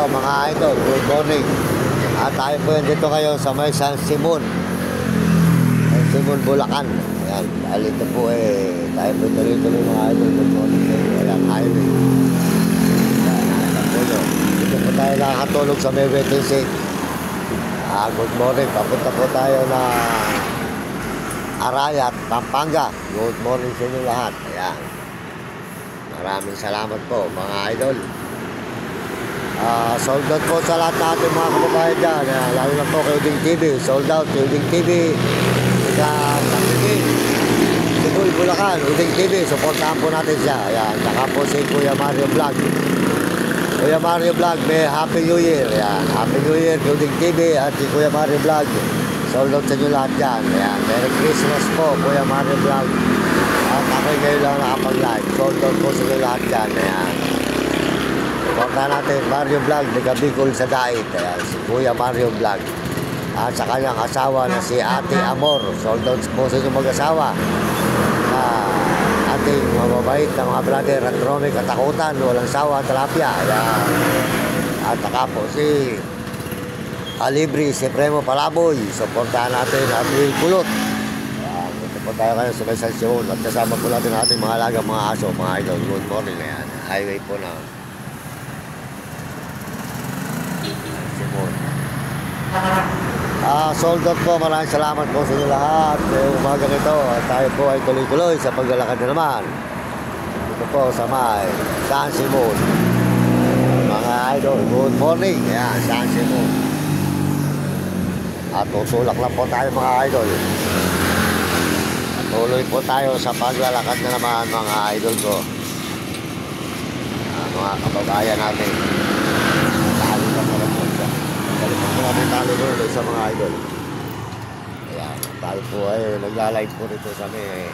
mga idol, good morning. At tayo po yan dito kayo sa may San Simon, San Simon, Bulacan. Ayan, dahil ito po tayo po tuloy-tuloy mga idol, good morning kayo. Ayan, highway. Ayan, dito po tayo nakakatulog sa may waiting shed. Good morning, papunta po tayo na Arayat, Pampanga. Good morning sa inyo lahat. Ayan, maraming salamat po mga idol. Sold out po sa lahat natin mga kababayan dyan, lalo na po kay Uding TV. Sold out kay Uding TV sa Takikin, Sidul, Bulacan. Uding TV, supportahan po natin siya. Ayan, saka po si Kuya Mario Vlog. Kuya Mario Vlog, may Happy New Year. Ayan, Happy New Year kay Uding TV at si Kuya Mario Vlog. Sold out sa inyo lahat dyan. Ayan, Merry Christmas po Kuya Mario Vlog. At ako'y ngayon lang nakapag-live. Sold out po sa inyo lahat dyan. Ayan, supportahan natin Mario Vlog, Bicol sa Dait. Ayan, si Kuya Mario Vlog. At sa kanyang asawa na si Ate Amor. Sold out po sa inyong mag-asawa. Ating mababait na mga brother at Romy Katakutan, walang sawa, talapia. Ayan. At saka po si Alibri, si Premo Palaboy. Supportahan natin at Will Kulot. Ayan, ito po tayo kayo sa may San Simon. At kasama po natin ating mga alaga, mga aso, mga idol. Good morning. Ayan, highway po na sold out po. Maraming salamat po sa inyo lahat. Umaga nito at tayo po ay tuloy-tuloy sa paglalakad na naman dito po sa may San Simon. Mga idol, good morning. Ayan, San Simon. At tutulak lang po tayo mga idol. Tuloy po tayo sa paglalakad na naman mga idol ko, mga kababayan natin. Balikan po natin talo doon sa mga idol. Ayan, tayo po ay nagla-live po rito sa may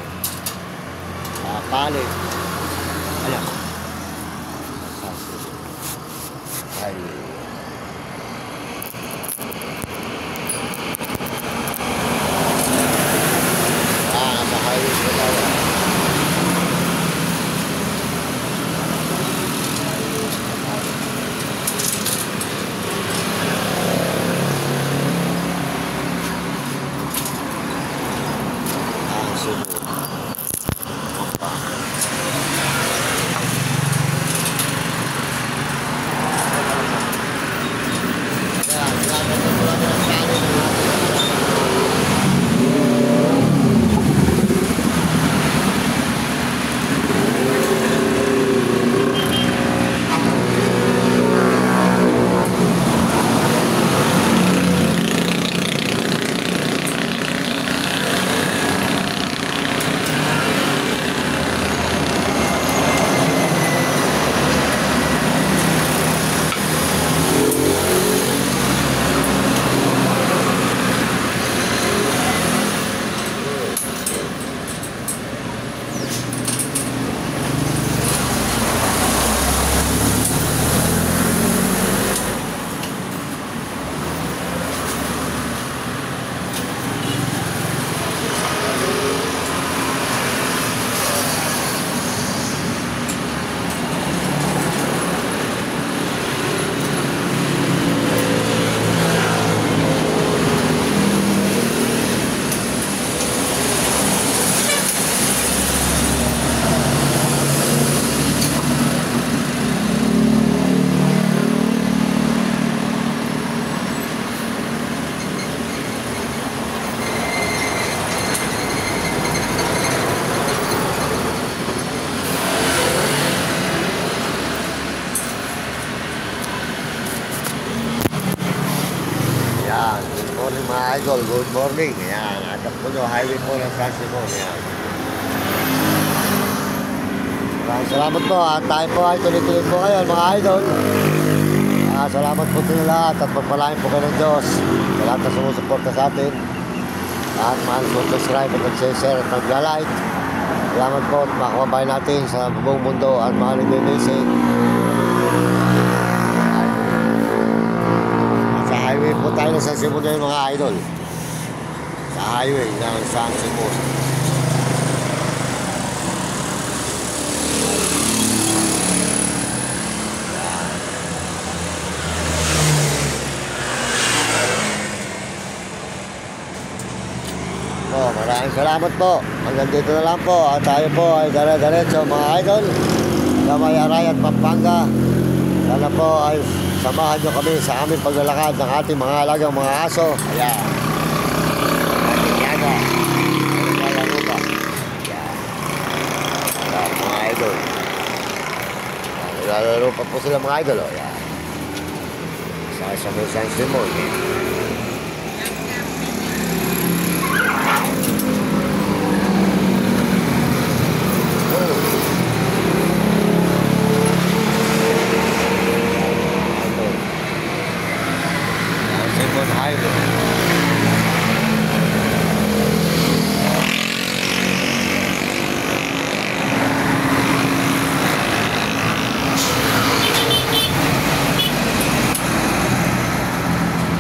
palit. Ayan, ay nasa highway po tayo. Mga idol, good morning. Ayan, atap po nyo, highway po ng San Simon. Ayan, maraming salamat po. At tayo po ay tuloy-tuloy po kayo mga idol. Salamat po sa inyo lahat at pagpalain po kayo ng Diyos sa lahat na sumusuporta sa atin. At mahal po subscribe at nag-share at nag-like. Salamat po at mga kababayan natin sa buong mundo at mga nag-message. Highway po tayo ng San Simon ngayon mga idol. Sa highway ng San Simon. salamat po. Hanggang dito na lang po. At tayo po ay dire-diretso mga idol. Sa may Arayat, Pampanga. Sana po ay samahan nyo kami sa aming paglalakad ng ating mga alagang mga aso. Ayan. Ating yaga. Naglalaro ba? Ayan. Ayan, mga idol. Naglalaro pa po sila mga idol. Ayan. Sa may San Simon.